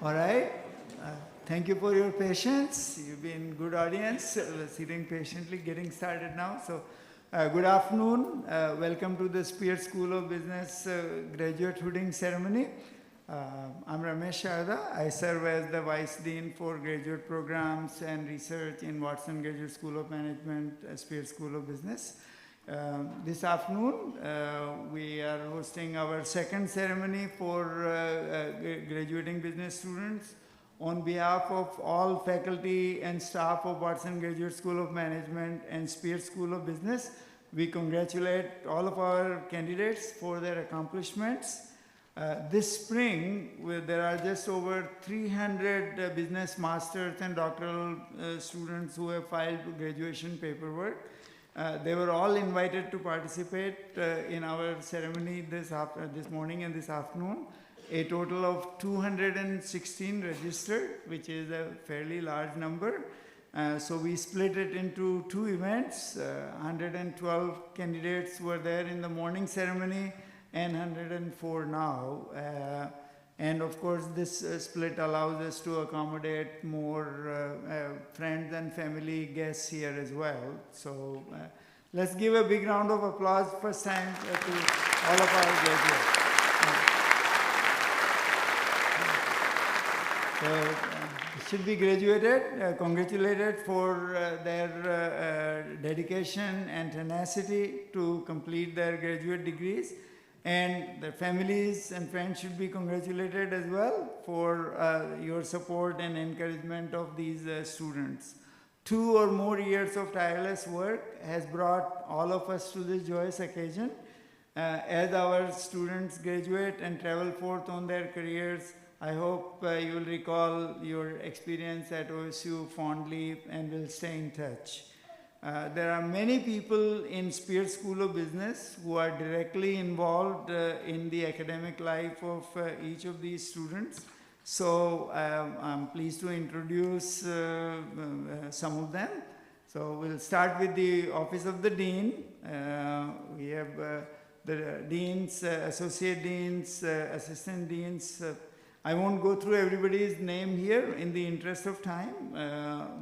All right. Thank you for your patience. You've been good audience, sitting patiently, getting started now. So, good afternoon. Welcome to the Spear School of Business graduate hooding ceremony. I'm Ramesh Sharda. I serve as the Vice Dean for Graduate Programs and Research in Watson Graduate School of Management, Spear School of Business. This afternoon, we are hosting our second ceremony for graduating business students. On behalf of all faculty and staff of Watson Graduate School of Management and Spear School of Business, we congratulate all of our candidates for their accomplishments. This spring, there are just over 300 business masters and doctoral students who have filed graduation paperwork. They were all invited to participate in our ceremony this morning and this afternoon. A total of 216 registered, which is a fairly large number. So we split it into two events. 112 candidates were there in the morning ceremony and 104 now. And of course, this split allows us to accommodate more friends and family guests here as well. So let's give a big round of applause first time to all of our graduates. Should be congratulated for their dedication and tenacity to complete their graduate degrees. And their families and friends should be congratulated as well for your support and encouragement of these students. 2 or more years of tireless work has brought all of us to this joyous occasion. As our students graduate and travel forth on their careers, I hope you will recall your experience at OSU fondly and will stay in touch. There are many people in Spear School of Business who are directly involved in the academic life of each of these students. So I'm pleased to introduce some of them. So we'll start with the Office of the Dean. We have the deans, associate deans, assistant deans. I won't go through everybody's name here in the interest of time,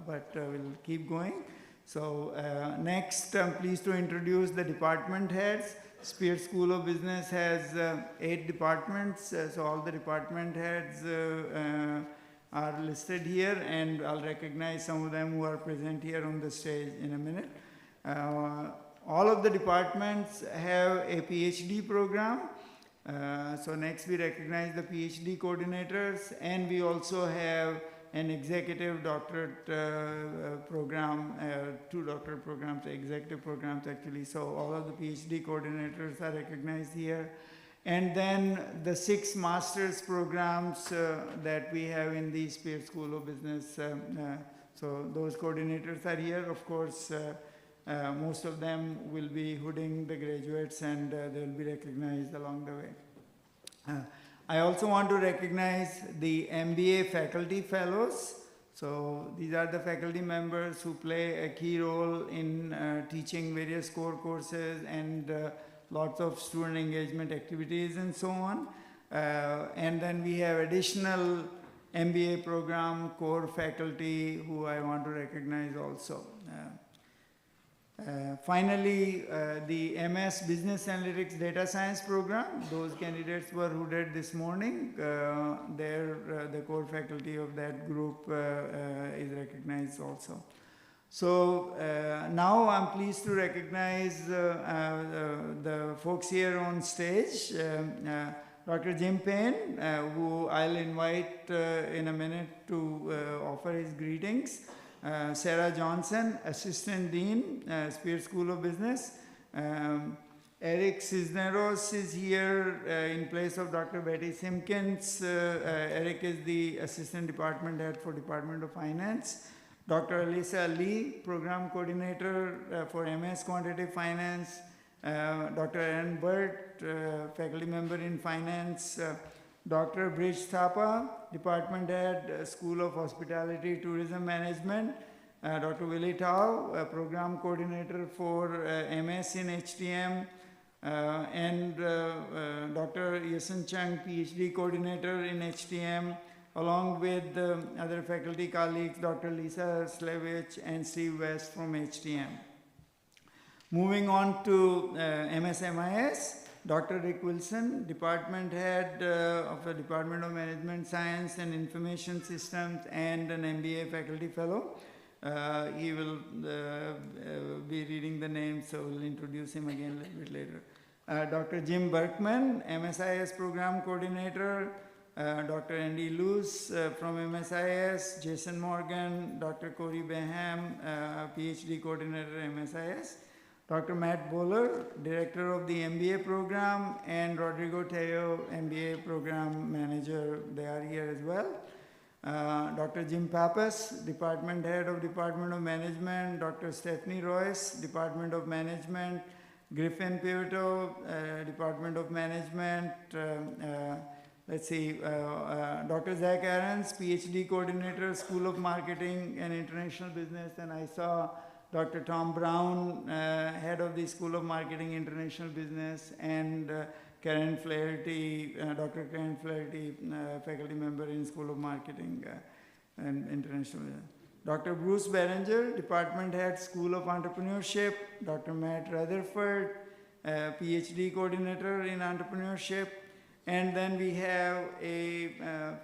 but we'll keep going. So next, I'm pleased to introduce the department heads. Spear School of Business has 8 departments, so all the department heads are listed here, and I'll recognize some of them who are present here on the stage in a minute. All of the departments have a PhD program. So next we recognize the PhD coordinators, and we also have an executive doctorate program, 2 doctorate programs, executive programs actually. So all of the PhD coordinators are recognized here. And then the 6 master's programs that we have in the Spear School of Business. So those coordinators are here. Of course, most of them will be hooding the graduates, and they will be recognized along the way. I also want to recognize the MBA faculty fellows. So these are the faculty members who play a key role in teaching various core courses and lots of student engagement activities and so on. And then we have additional MBA program core faculty who I want to recognize also. Finally, the MS Business Analytics Data Science program, those candidates were hooded this morning. The core faculty of that group is recognized also. So now I'm pleased to recognize the folks here on stage. Dr. Jim Payne, who I'll invite in a minute to offer his greetings. Sarah Johnson, Assistant Dean, Spear School of Business. Eric Cisneros is here in place of Dr. Betty Simpkins. Eric is the Assistant Department Head for Department of Finance. Dr. Alyssa Lee, Program Coordinator for MS Quantitative Finance. Dr. Aaron Burt, Faculty Member in Finance. Dr. Bridge Thapa, Department Head, School of Hospitality Tourism Management. Dr. Willie Tao, Program Coordinator for MS in HTM. And Dr. Yasin Chang, PhD Coordinator in HTM. along with other faculty colleagues, Dr. Lisa Slevich and Steve West from HTM. Moving on to MSIS, Dr. Rick Wilson, Department Head of the Department of Management Science and Information Systems and an MBA Faculty Fellow. He will be reading the name, so we'll introduce him again a little bit later. Dr. Jim Berkman, MSIS Program Coordinator, Dr. Andy Luce from MSIS, Jason Morgan, Dr. Corey Beham, PhD Coordinator MSIS, Dr. Matt Bowler, Director of the MBA Program, and Rodrigo Teo, MBA Program Manager. They are here as well. Dr. Jim Pappas, Department Head of Department of Management, Dr. Stephanie Royce, Department of Management, Griffin Pivoto, Department of Management, Dr. Zach Aarons, PhD Coordinator, School of Marketing and International Business, and I saw Dr. Tom Brown, Head of the School of Marketing International Business, and Karen Flaherty, Dr. Karen Flaherty, faculty member in School of Marketing and International Business. Dr. Bruce Berenger, Department Head, School of Entrepreneurship, Dr. Matt Rutherford, PhD Coordinator in Entrepreneurship, and then we have a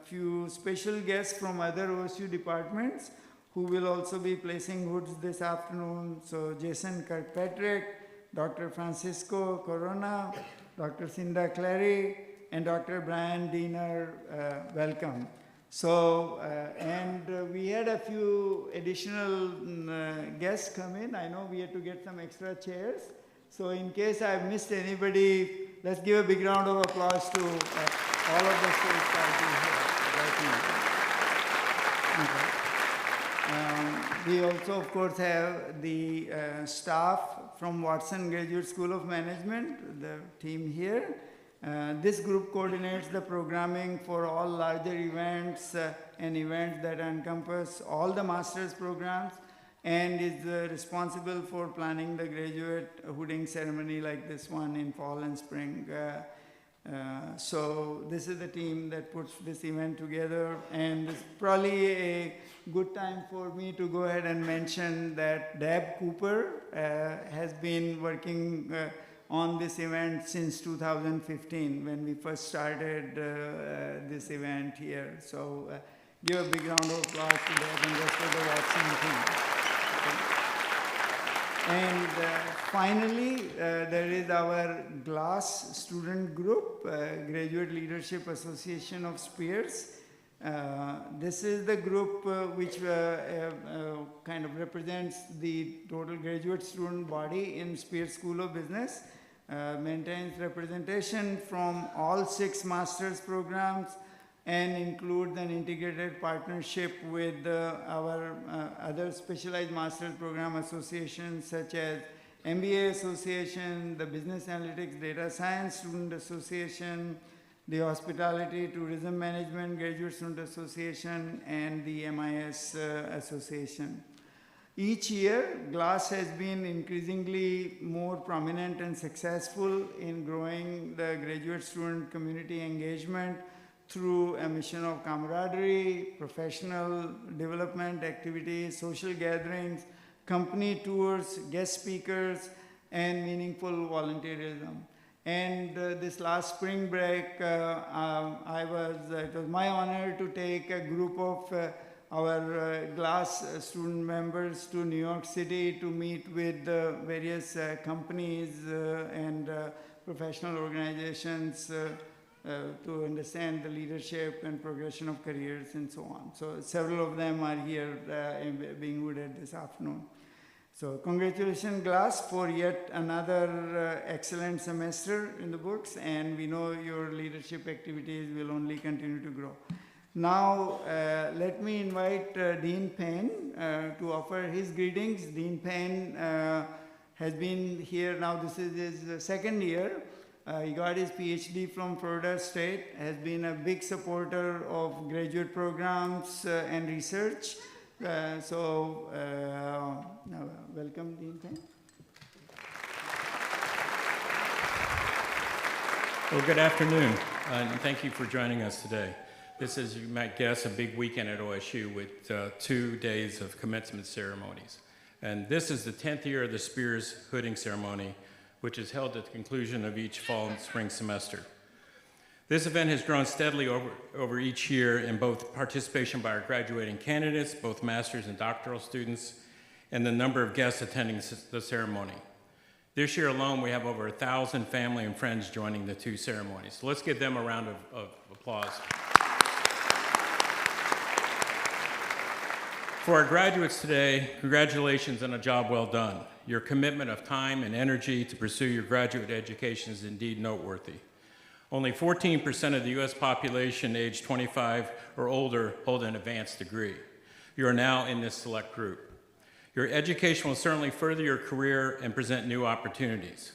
few special guests from other OSU departments who will also be placing hoods this afternoon. So Jason Kirkpatrick, Dr. Francisco Corona, Dr. Cinda Clary, and Dr. Brian Diener, welcome. So, we had a few additional guests come in. I know we had to get some extra chairs. So in case I've missed anybody, let's give a big round of applause to all of the stage faculty here. Okay. We also, of course, have the staff from Watson Graduate School of Management, the team here. This group coordinates the programming for all larger events and events that encompass all the master's programs and is responsible for planning the graduate hooding ceremony like this one in fall and spring. So this is the team that puts this event together, and it's probably a good time for me to go ahead and mention that Deb Cooper has been working on this event since 2015 when we first started this event here. So give a big round of applause to Deb and the rest of the Watson team. Okay. And finally, there is our GLASS student group, Graduate Leadership Association of Spears. This is the group which kind of represents the total graduate student body in Spears School of Business, maintains representation from all 6 master's programs, and includes an integrated partnership with our other specialized master's program associations such as MBA Association, the Business Analytics Data Science Student Association, the Hospitality Tourism Management Graduate Student Association, and the MIS Association. Each year, GLASS has been increasingly more prominent and successful in growing the graduate student community engagement through a mission of camaraderie, professional development activities, social gatherings, company tours, guest speakers, and meaningful volunteerism. And this last spring break, it was my honor to take a group of our GLASS student members to New York City to meet with various companies and professional organizations to understand the leadership and progression of careers and so on. So several of them are here being hooded this afternoon. So congratulations, GLASS, for yet another excellent semester in the books, and we know your leadership activities will only continue to grow. Now, let me invite Dean Payne to offer his greetings. Dean Payne has been here now, this is his second year. He got his PhD from Florida State, has been a big supporter of graduate programs and research. Welcome, Dean Payne. Well, good afternoon, and thank you for joining us today. This is, you might guess, a big weekend at OSU with 2 days of commencement ceremonies. And this is the 10th year of the Spears Hooding Ceremony, which is held at the conclusion of each fall and spring semester. This event has grown steadily over each year in both participation by our graduating candidates, both master's and doctoral students, and the number of guests attending the ceremony. This year alone, we have over 1,000 family and friends joining the 2 ceremonies. So let's give them a round of applause. For our graduates today, congratulations on a job well done. Your commitment of time and energy to pursue your graduate education is indeed noteworthy. Only 14% of the U.S. population aged 25 or older hold an advanced degree. You are now in this select group. Your education will certainly further your career and present new opportunities.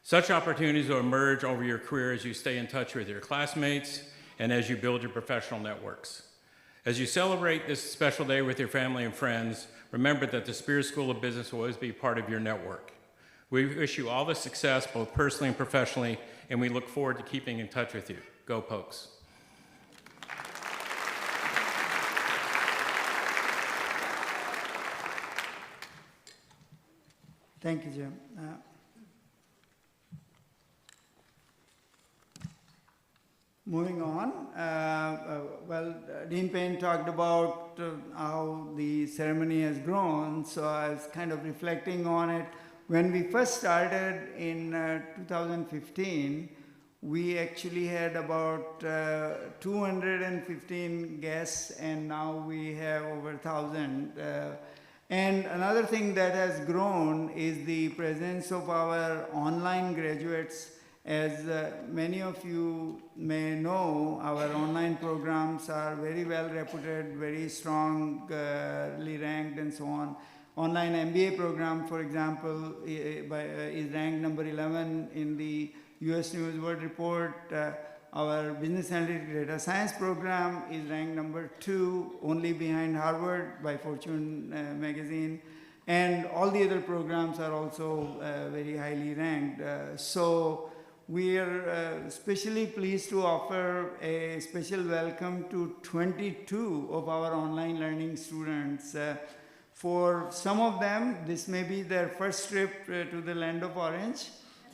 Such opportunities will emerge over your career as you stay in touch with your classmates and as you build your professional networks. As you celebrate this special day with your family and friends, remember that the Spears School of Business will always be part of your network. We wish you all the success, both personally and professionally, and we look forward to keeping in touch with you. Go Pokes. Thank you, Jim. Moving on, Dean Payne talked about how the ceremony has grown, so I was kind of reflecting on it. When we first started in 2015, we actually had about 215 guests, and now we have over 1,000. And another thing that has grown is the presence of our online graduates. As many of you may know, our online programs are very well reputed, very strongly ranked and so on. Online MBA program, for example, is ranked number 11 in the US News World Report. Our Business Analytics Data Science program is ranked number 2, only behind Harvard by Fortune magazine. And all the other programs are also very highly ranked. So we are especially pleased to offer a special welcome to 22 of our online learning students. For some of them, this may be their first trip to the land of orange,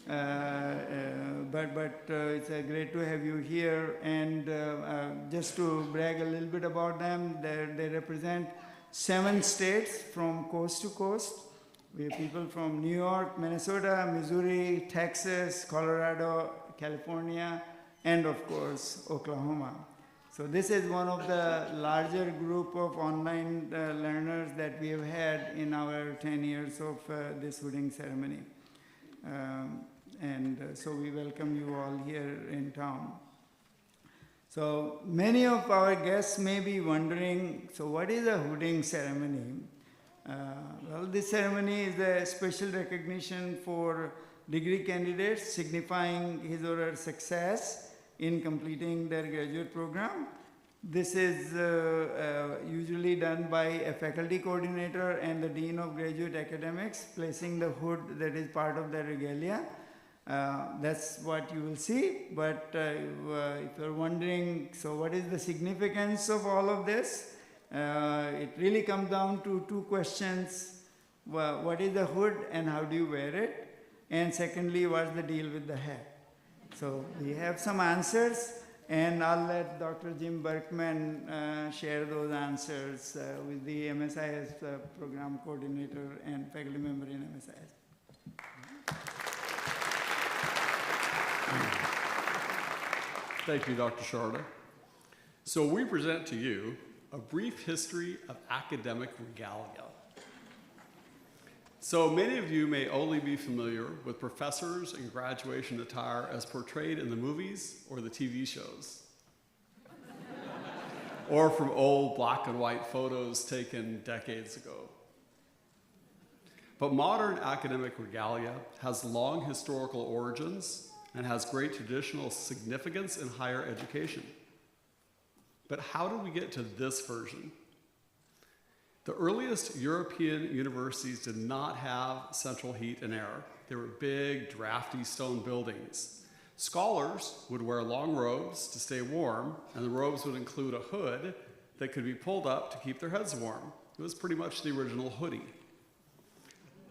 but it's great to have you here. And just to brag a little bit about them, they represent 7 states from coast to coast. We have people from New York, Minnesota, Missouri, Texas, Colorado, California, and of course, Oklahoma. So this is one of the larger group of online learners that we have had in our 10 years of this hooding ceremony. So we welcome you all here in town. So many of our guests may be wondering, so what is a hooding ceremony? Well, this ceremony is a special recognition for degree candidates signifying his or her success in completing their graduate program. This is usually done by a faculty coordinator and the Dean of Graduate Academics, placing the hood that is part of their regalia. That's what you will see, but if you're wondering, so what is the significance of all of this? It really comes down to 2 questions. What is the hood and how do you wear it? And secondly, what's the deal with the hat? So we have some answers, and I'll let Dr. Jim Berkman share those answers with the MSIS program coordinator and faculty member in MSIS. Thank you, Dr. Sharda. So we present to you a brief history of academic regalia. So many of you may only be familiar with professors and graduation attire as portrayed in the movies or the TV shows, or from old black and white photos taken decades ago. But modern academic regalia has long historical origins and has great traditional significance in higher education. But how did we get to this version? The earliest European universities did not have central heat and air. They were big, drafty stone buildings. Scholars would wear long robes to stay warm, and the robes would include a hood that could be pulled up to keep their heads warm. It was pretty much the original hoodie.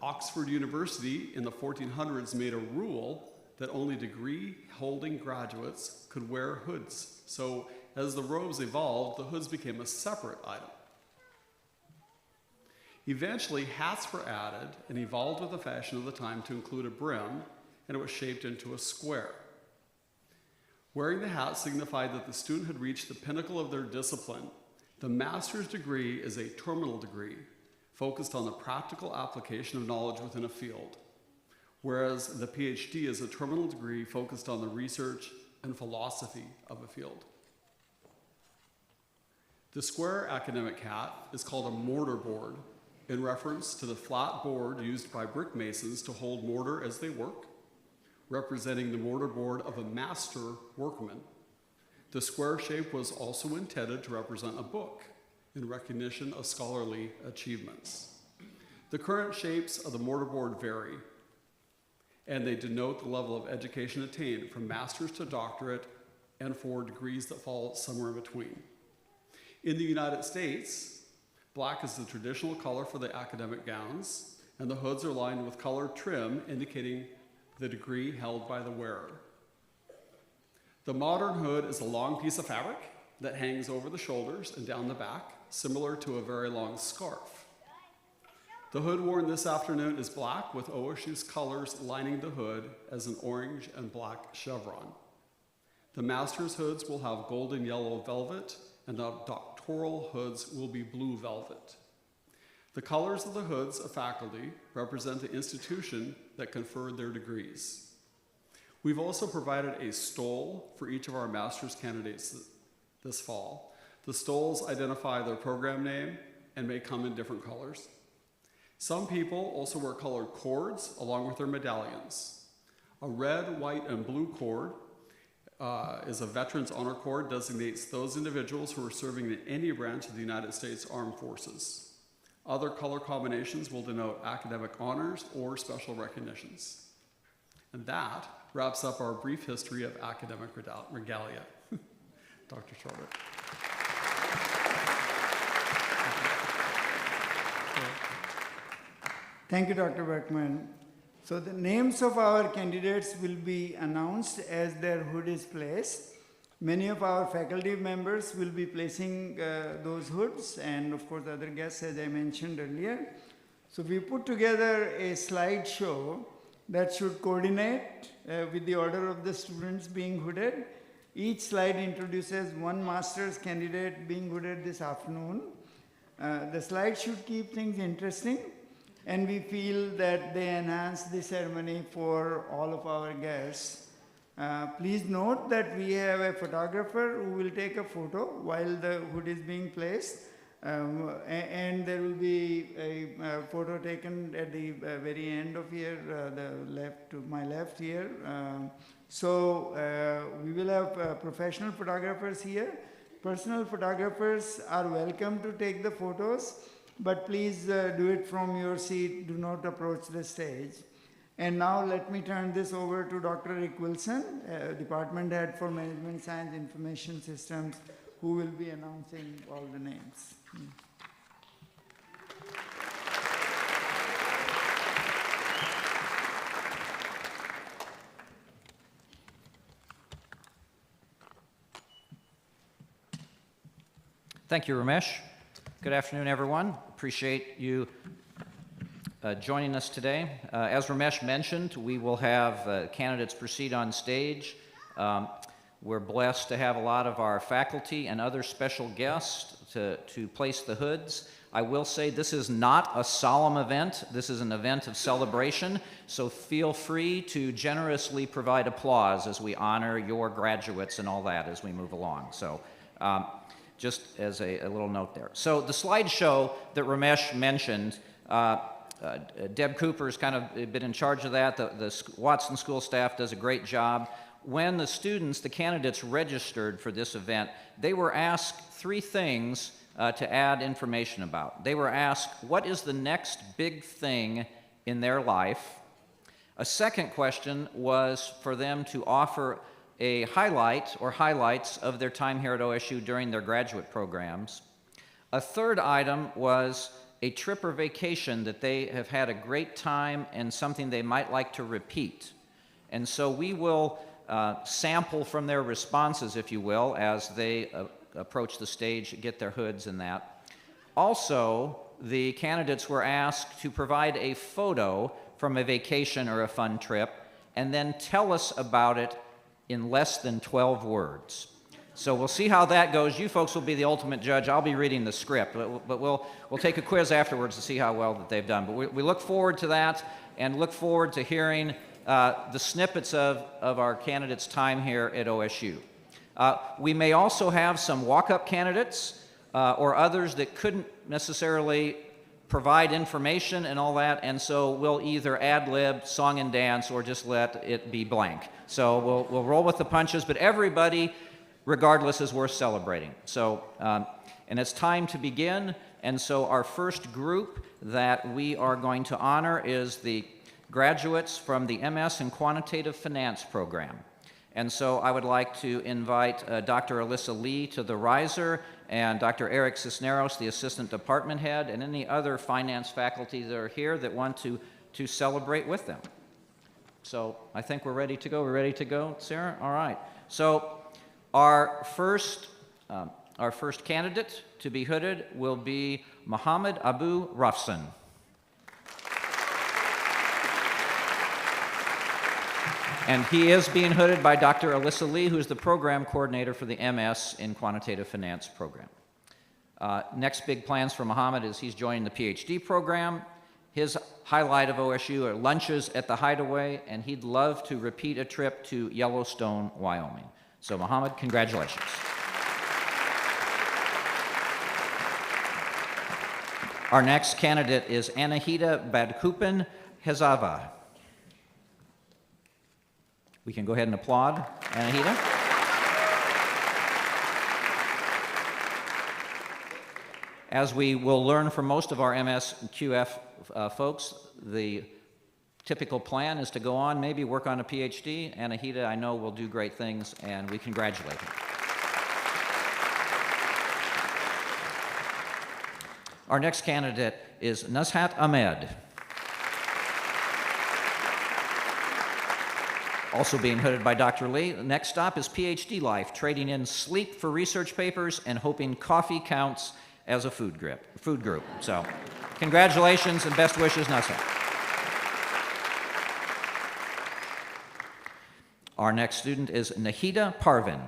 Oxford University in the 1400s made a rule that only degree-holding graduates could wear hoods. So as the robes evolved, the hoods became a separate item. Eventually, hats were added and evolved with the fashion of the time to include a brim, and it was shaped into a square. Wearing the hat signified that the student had reached the pinnacle of their discipline. The master's degree is a terminal degree, focused on the practical application of knowledge within a field, whereas the PhD is a terminal degree focused on the research and philosophy of a field. The square academic hat is called a mortar board, in reference to the flat board used by brick masons to hold mortar as they work, representing the mortar board of a master workman. The square shape was also intended to represent a book in recognition of scholarly achievements. The current shapes of the mortar board vary, and they denote the level of education attained from master's to doctorate and for degrees that fall somewhere in between. In the United States, black is the traditional color for the academic gowns, and the hoods are lined with colored trim indicating the degree held by the wearer. The modern hood is a long piece of fabric that hangs over the shoulders and down the back, similar to a very long scarf. The hood worn this afternoon is black with OSU's colors lining the hood as an orange and black chevron. The master's hoods will have golden yellow velvet, and the doctoral hoods will be blue velvet. The colors of the hoods of faculty represent the institution that conferred their degrees. We've also provided a stole for each of our master's candidates this fall. The stoles identify their program name and may come in different colors. Some people also wear colored cords along with their medallions. A red, white, and blue cord is a Veterans Honor Cord, designates those individuals who are serving in any branch of the United States Armed Forces. Other color combinations will denote academic honors or special recognitions. And that wraps up our brief history of academic regalia. Dr. Charlotte. Thank you, Dr. Beckman. So the names of our candidates will be announced as their hood is placed. Many of our faculty members will be placing those hoods, and of course other guests, as I mentioned earlier. So we put together a slideshow that should coordinate with the order of the students being hooded. Each slide introduces one master's candidate being hooded this afternoon. The slide should keep things interesting, and we feel that they enhance the ceremony for all of our guests. Please note that we have a photographer who will take a photo while the hood is being placed, and there will be a photo taken at the very end of here, my left here. We will have professional photographers here. Personal photographers are welcome to take the photos, but please do it from your seat. Do not approach the stage. And now let me turn this over to Dr. Rick Wilson, Department Head for Management Science Information Systems, who will be announcing all the names. Thank you, Ramesh. Good afternoon, everyone. Appreciate you joining us today. As Ramesh mentioned, we will have candidates proceed on stage. We're blessed to have a lot of our faculty and other special guests to place the hoods. I will say this is not a solemn event. This is an event of celebration, so feel free to generously provide applause as we honor your graduates and all that as we move along. So just as a little note there. So the slideshow that Ramesh mentioned, Deb Cooper has kind of been in charge of that. The Watson School staff does a great job. When the students, the candidates, registered for this event, they were asked three things to add information about. They were asked, what is the next big thing in their life? A second question was for them to offer a highlight or highlights of their time here at OSU during their graduate programs. A third item was a trip or vacation that they have had a great time and something they might like to repeat. And so we will sample from their responses, if you will, as they approach the stage, get their hoods and that. Also, the candidates were asked to provide a photo from a vacation or a fun trip and then tell us about it in less than 12 words. So we'll see how that goes. You folks will be the ultimate judge. I'll be reading the script, but we'll take a quiz afterwards to see how well that they've done. But we look forward to that and look forward to hearing the snippets of our candidates' time here at OSU. We may also have some walk-up candidates or others that couldn't necessarily provide information and all that, and so we'll either ad-lib, song and dance, or just let it be blank. So we'll roll with the punches, but everybody, regardless, is worth celebrating. So, and it's time to begin, and so our first group that we are going to honor is the graduates from the MS in Quantitative Finance program. And so I would like to invite Dr. Alyssa Lee to the riser, and Dr. Eric Cisneros, the assistant department head, and any other finance faculty that are here that want to celebrate with them. So I think we're ready to go. We're ready to go, Sarah? All right. So our first candidate to be hooded will be Mohammed Abu Rafsan. And he is being hooded by Dr. Alyssa Lee, who's the program coordinator for the MS in Quantitative Finance program. Next big plans for Mohammed is he's joining the PhD program. His highlight of OSU are lunches at the Hideaway, and he'd love to repeat a trip to Yellowstone, Wyoming. So Mohammed, congratulations. Our next candidate is Anahita Badkupen Hezava. We can go ahead and applaud Anahita. As we will learn from most of our MS and QF folks, the typical plan is to go on, maybe work on a PhD. Anahita, I know, will do great things, and we congratulate him. Our next candidate is Nazhat Ahmed. Also being hooded by Dr. Lee. The next stop is PhD life, trading in sleep for research papers and hoping coffee counts as a food group. So congratulations and best wishes, Nazhat. Our next student is Nahida Parvin.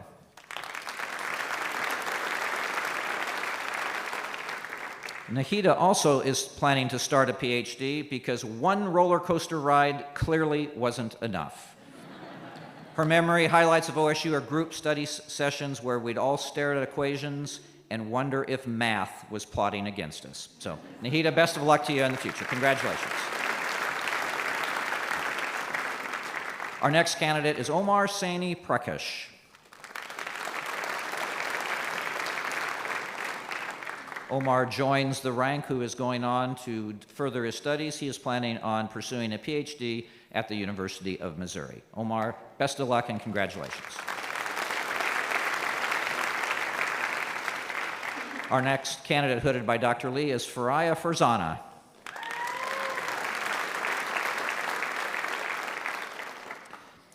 Nahida also is planning to start a PhD because one roller coaster ride clearly wasn't enough. Her memory highlights of OSU are group study sessions where we'd all stare at equations and wonder if math was plotting against us. So, Nahida, best of luck to you in the future. Congratulations. Our next candidate is Omar Saini Prakash. Omar joins the rank who is going on to further his studies. He is planning on pursuing a PhD at the University of Missouri. Omar, best of luck and congratulations. Our next candidate hooded by Dr. Lee is Faraya Farzana.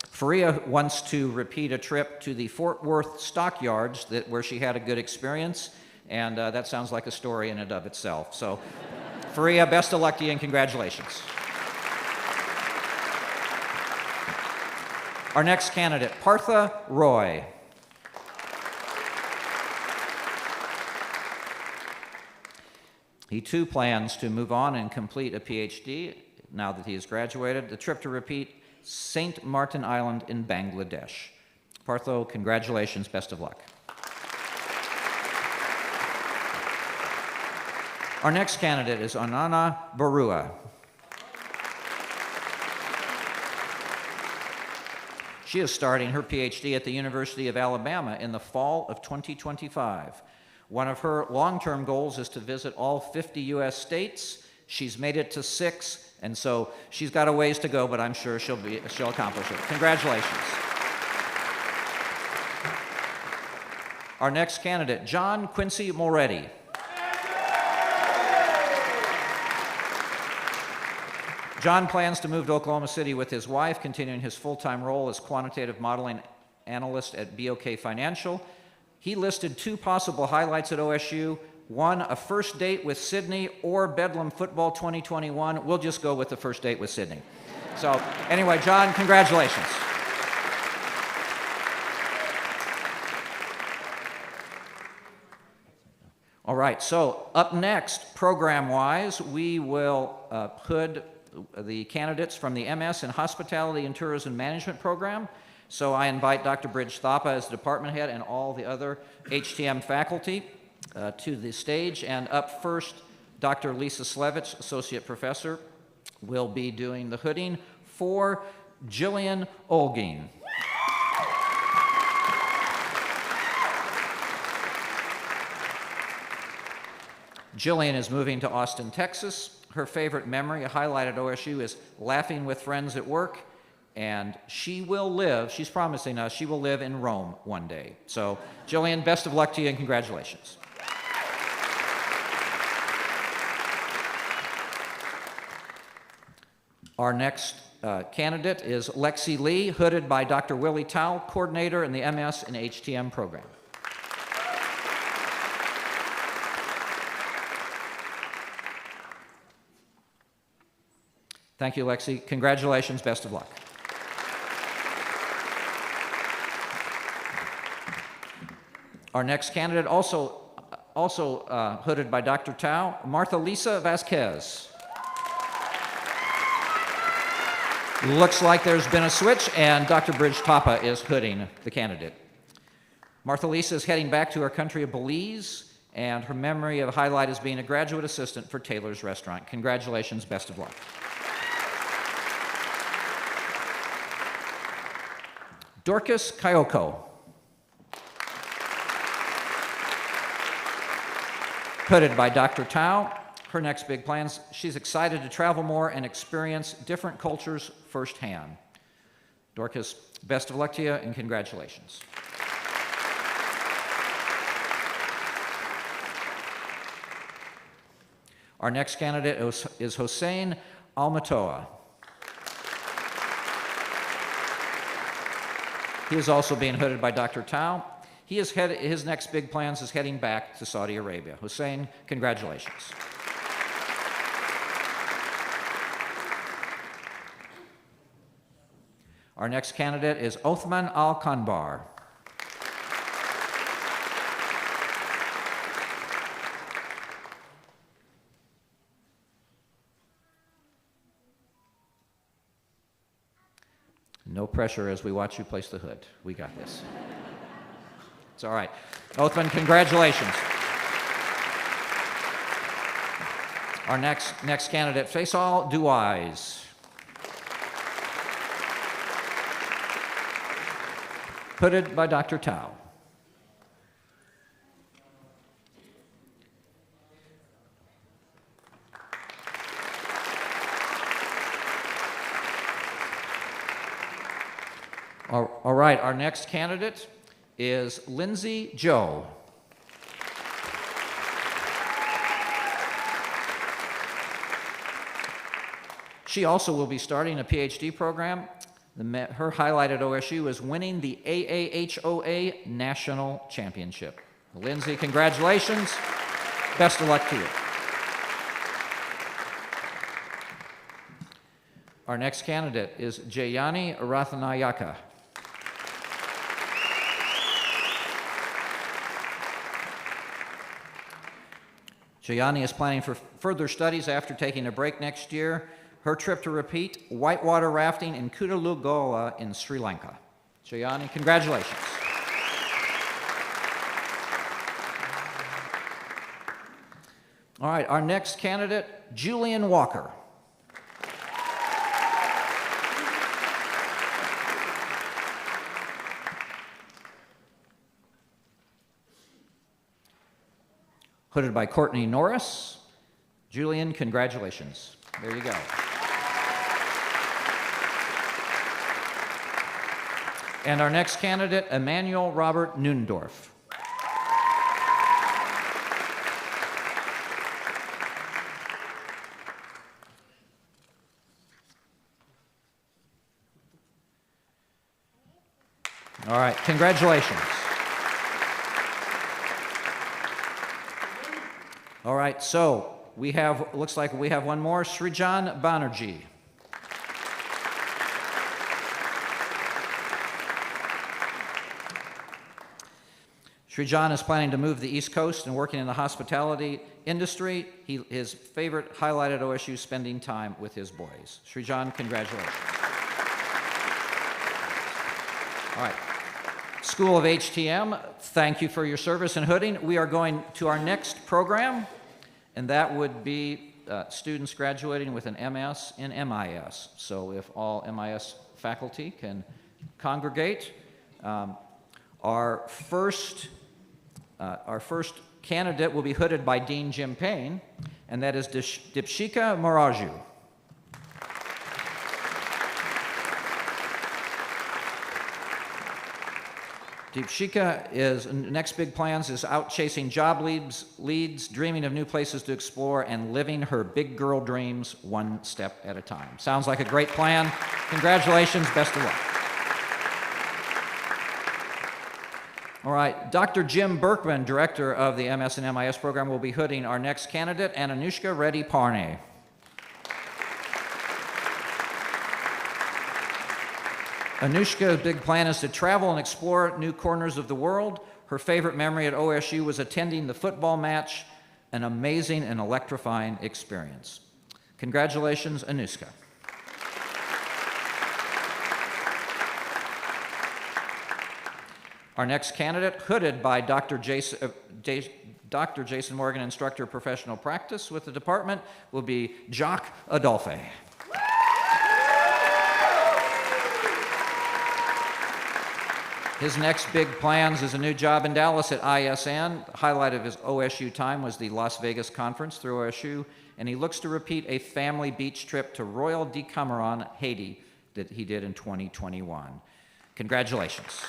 Faria wants to repeat a trip to the Fort Worth stockyards where she had a good experience, and that sounds like a story in and of itself. So, Faria, best of luck to you and congratulations. Our next candidate, Partha Roy. He too plans to move on and complete a PhD now that he has graduated. The trip to repeat St. Martin Island in Bangladesh. Partho, congratulations, best of luck. Our next candidate is Anana Barua. She is starting her PhD at the University of Alabama in the fall of 2025. One of her long-term goals is to visit all 50 U.S. states. She's made it to 6, And so she's got a ways to go, but I'm sure she'll accomplish it. Congratulations. Our next candidate, John Quincy Moretti. John plans to move to Oklahoma City with his wife, continuing his full-time role as quantitative modeling analyst at BOK Financial. He listed 2 possible highlights at OSU. One, a first date with Sydney, or Bedlam Football 2021. We'll just go with the first date with Sydney. So anyway, John, congratulations. All right, so up next, program-wise, we will put the candidates from the MS in Hospitality and Tourism Management program. So I invite Dr. Bridge Thapa as the department head and all the other HTM faculty to the stage. And up first, Dr. Lisa Slevich, associate professor, will be doing the hooding for Jillian Olgin. Jillian is moving to Austin, Texas. Her favorite memory, a highlight at OSU, is laughing with friends at work, and she will live, she's promising us, she will live in Rome one day. So, Jillian, best of luck to you and congratulations. Our next candidate is Lexi Lee, hooded by Dr. Willie Tao, coordinator in the MS and HTM program. Thank you, Lexi. Congratulations. Best of luck. Our next candidate, also hooded by Dr. Tao, Martha Lisa Vasquez. Looks like there's been a switch, and Dr. Bridge Thapa is hooding the candidate. Martha Lisa is heading back to her country of Belize, and her memory of a highlight is being a graduate assistant for Taylor's Restaurant. Congratulations. Best of luck. Dorcas Kayoko, hooded by Dr. Tao. Her next big plans, she's excited to travel more and experience different cultures firsthand. Dorcas, best of luck to you and congratulations. Our next candidate is Hossein Almatoa. He is also being hooded by Dr. Tao. His next big plans is heading back to Saudi Arabia. Hussein, congratulations. Our next candidate is Othman Al-Kanbar. No pressure as we watch you place the hood. We got this. It's all right. Othman, congratulations. Our next candidate, Faisal Duwais. Hooded by Dr. Tao. All right, our next candidate is Lindsay Joe. She also will be starting a PhD program. Her highlight at OSU is winning the AAHOA National Championship. Lindsay, congratulations. Best of luck to you. Our next candidate is Jayani Rathnayaka. Jayani is planning for further studies after taking a break next year. Her trip to repeat, whitewater rafting in Kudalugala in Sri Lanka. Jayani, congratulations. All right, our next candidate, Julian Walker. Hooded by Courtney Norris. Julian, congratulations. There you go. And our next candidate, Emmanuel Robert Nundorf. All right, congratulations. All right, so looks like we have one more, Srijan Banerjee. Srijan is planning to move to the East Coast and working in the hospitality industry. His favorite highlight at OSU is spending time with his boys. Srijan, congratulations. All right. School of HTM, thank you for your service in Hooding. We are going to our next program, and that would be students graduating with an MS in MIS. So if all MIS faculty can congregate. Our first candidate will be hooded by Dean Jim Payne, and that is Dipshika Moraju. Deepshika is next big plans is out chasing job leads, dreaming of new places to explore, and living her big girl dreams one step at a time. Sounds like a great plan. Congratulations, best of luck. All right, Dr. Jim Berkman, director of the MS and MIS program, will be hooding our next candidate, Anushka Reddy Parney. Anushka's big plan is to travel and explore new corners of the world. Her favorite memory at OSU was attending the football match, an amazing and electrifying experience. Congratulations, Anushka. Our next candidate, hooded by Dr. Jason Morgan, instructor of professional practice with the department, will be Jacques Adolphe. His next big plans is a new job in Dallas at ISN. The highlight of his OSU time was the Las Vegas conference through OSU, and he looks to repeat a family beach trip to Royal Decameron, Haiti, that he did in 2021. Congratulations.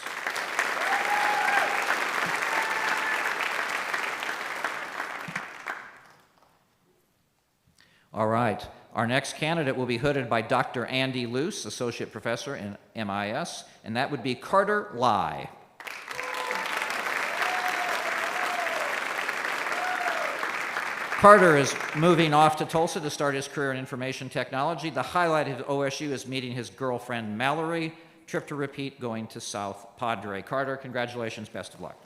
All right. Our next candidate will be hooded by Dr. Andy Luce, Associate Professor in MIS, and that would be Carter Lai. Carter is moving off to Tulsa to start his career in information technology. The highlight of OSU is meeting his girlfriend, Mallory. Trip to repeat, going to South Padre. Carter, congratulations, best of luck.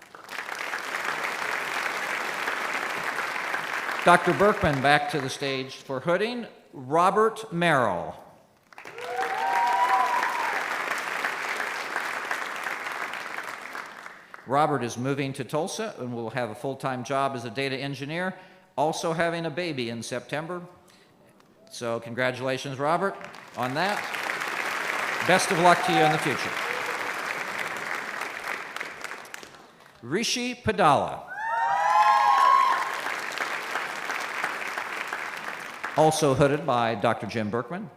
Dr. Berkman back to the stage for hooding. Robert Merrill. Robert is moving to Tulsa and will have a full-time job as a data engineer, also having a baby in September. So congratulations, Robert, on that. Best of luck to you in the future. Rishi Padala. Also hooded by Dr. Jim Berkman.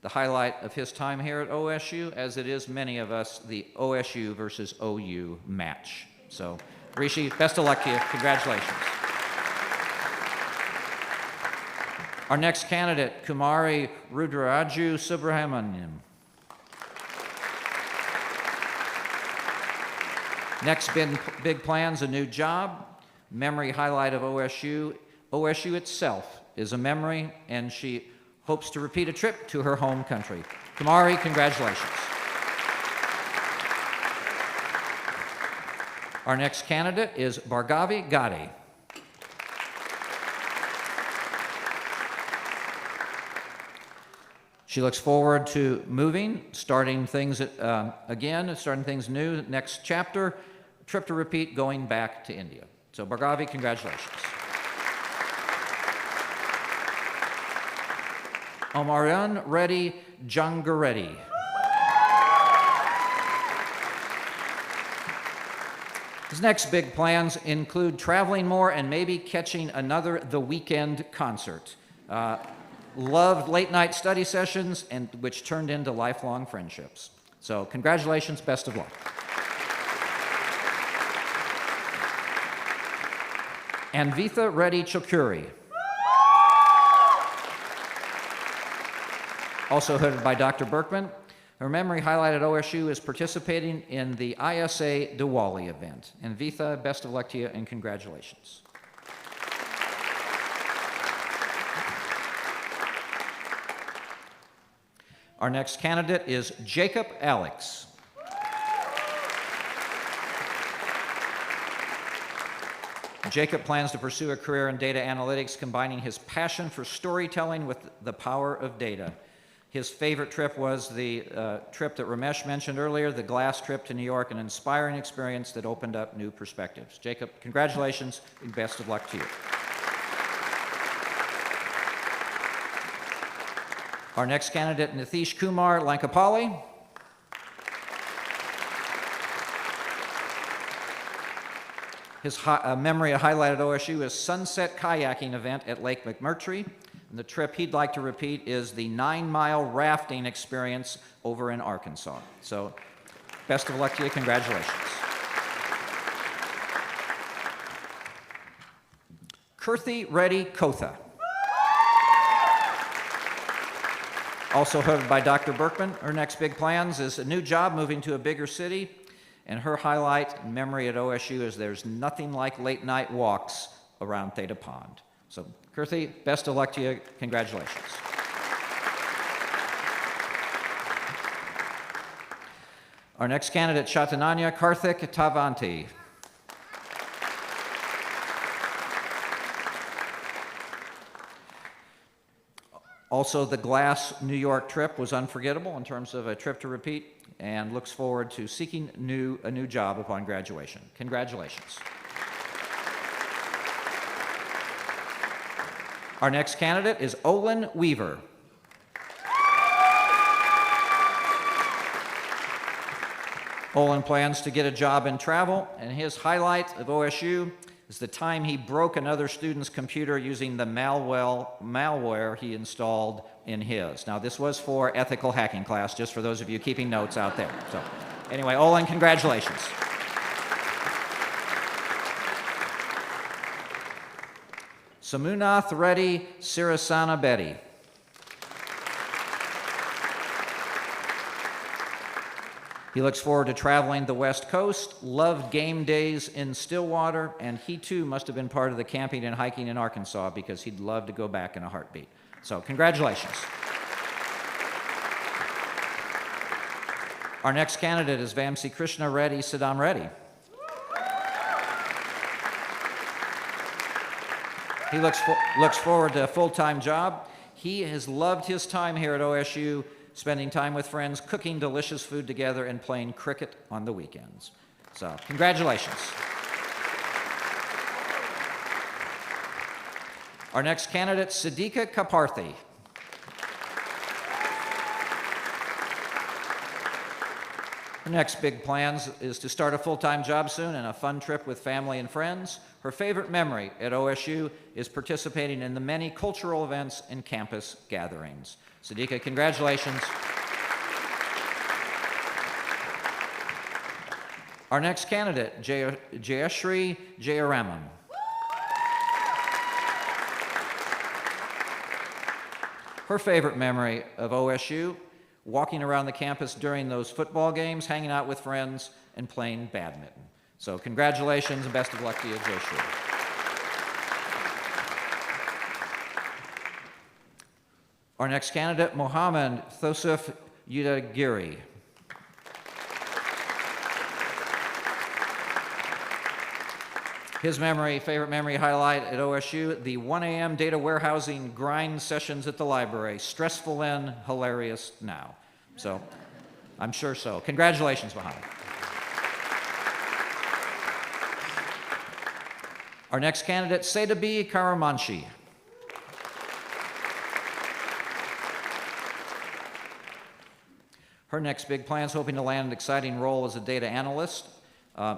The highlight of his time here at OSU, as it is many of us, the OSU versus OU match. So, Rishi, best of luck to you. Congratulations. Our next candidate, Kumari Rudraju Subramaniam. Next big plans, a new job. Memory highlight of OSU. OSU itself is a memory, and she hopes to repeat a trip to her home country. Kumari, congratulations. Our next candidate is Bhargavi Gadi. She looks forward to moving, starting things starting things new, next chapter, trip to repeat, going back to India. So Bhargavi, congratulations. Omaryan Reddy Jangareddy. His next big plans include traveling more and maybe catching another The Weeknd concert. Loved late night study sessions, which turned into lifelong friendships. So congratulations, best of luck. Anvitha Reddy Chokuri. Also hooded by Dr. Berkman. Her memory highlight at OSU is participating in the ISA Diwali event. Anvitha, best of luck to you and congratulations. Our next candidate is Jacob Alex. Jacob plans to pursue a career in data analytics, combining his passion for storytelling with the power of data. His favorite trip was the trip that Ramesh mentioned earlier, the glass trip to New York, an inspiring experience that opened up new perspectives. Jacob, congratulations and best of luck to you. Our next candidate, Nithish Kumar Lankapalli. His memory highlight at OSU is Sunset Kayaking event at Lake McMurtry. And the trip he'd like to repeat is the 9-mile rafting experience over in Arkansas. So best of luck to you, congratulations. Kirthi Reddy Kotha. Also hooded by Dr. Berkman. Her next big plans is a new job, moving to a bigger city. And her highlight memory at OSU is there's nothing like late night walks around Theta Pond. So Kirthi, best of luck to you. Congratulations. Our next candidate, Chaitanya Karthik Tavanti. Also, the glass New York trip was unforgettable in terms of a trip to repeat, and looks forward to seeking a new job upon graduation. Congratulations. Our next candidate is Olin Weaver. Olin plans to get a job in travel, and his highlight of OSU is the time he broke another student's computer using the malware he installed in his. Now, this was for ethical hacking class, just for those of you keeping notes out there. So, anyway, Olin, congratulations. Samunath Reddy Sirasana Betty. He looks forward to traveling the West Coast, loved game days in Stillwater, and he too must have been part of the camping and hiking in Arkansas because he'd love to go back in a heartbeat. So congratulations. Our next candidate is Vamsi Krishna Reddy Siddham Reddy. He looks forward to a full-time job. He has loved his time here at OSU, spending time with friends, cooking delicious food together, and playing cricket on the weekends. So, congratulations. Our next candidate, Siddiqa Kaparthi. Her next big plans is to start a full-time job soon and a fun trip with family and friends. Her favorite memory at OSU is participating in the many cultural events and campus gatherings. Siddiqa, congratulations. Our next candidate, Jayashri Jayaraman. Her favorite memory of OSU, walking around the campus during those football games, hanging out with friends, and playing badminton. So congratulations and best of luck to you, Jayashri. Our next candidate, Mohammed Thosif Yudagiri. His favorite memory highlight at OSU, the 1 a.m. data warehousing grind sessions at the library. Stressful then, hilarious now. So, I'm sure so. Congratulations, Mohammed. Our next candidate, Sedabi Karamanshi. Her next big plan is hoping to land an exciting role as a data analyst.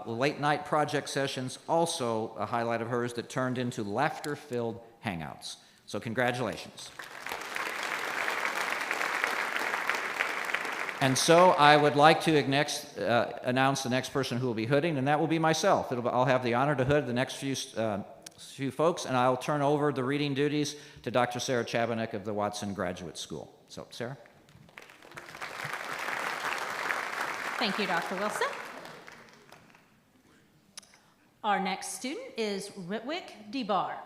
Late night project sessions, also a highlight of hers that turned into laughter-filled hangouts. So congratulations. And so I would like to announce the next person who will be hooding, and that will be myself. I'll have the honor to hood the next few folks, and I'll turn over the reading duties to Dr. Sarah Chabanek of the Watson Graduate School. So, Sarah. Thank you, Dr. Wilson. Our next student is Ritwik Debar.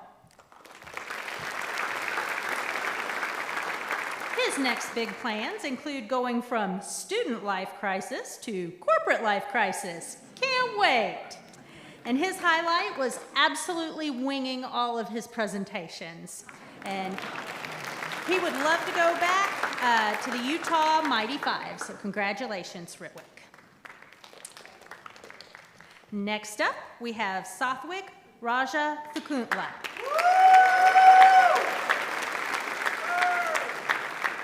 His next big plans include going from student life crisis to corporate life crisis. Can't wait. And his highlight was absolutely winging all of his presentations. And he would love to go back to the Utah Mighty Five. So congratulations, Ritwik. Next up, we have Sathwik Raja Thukuntla.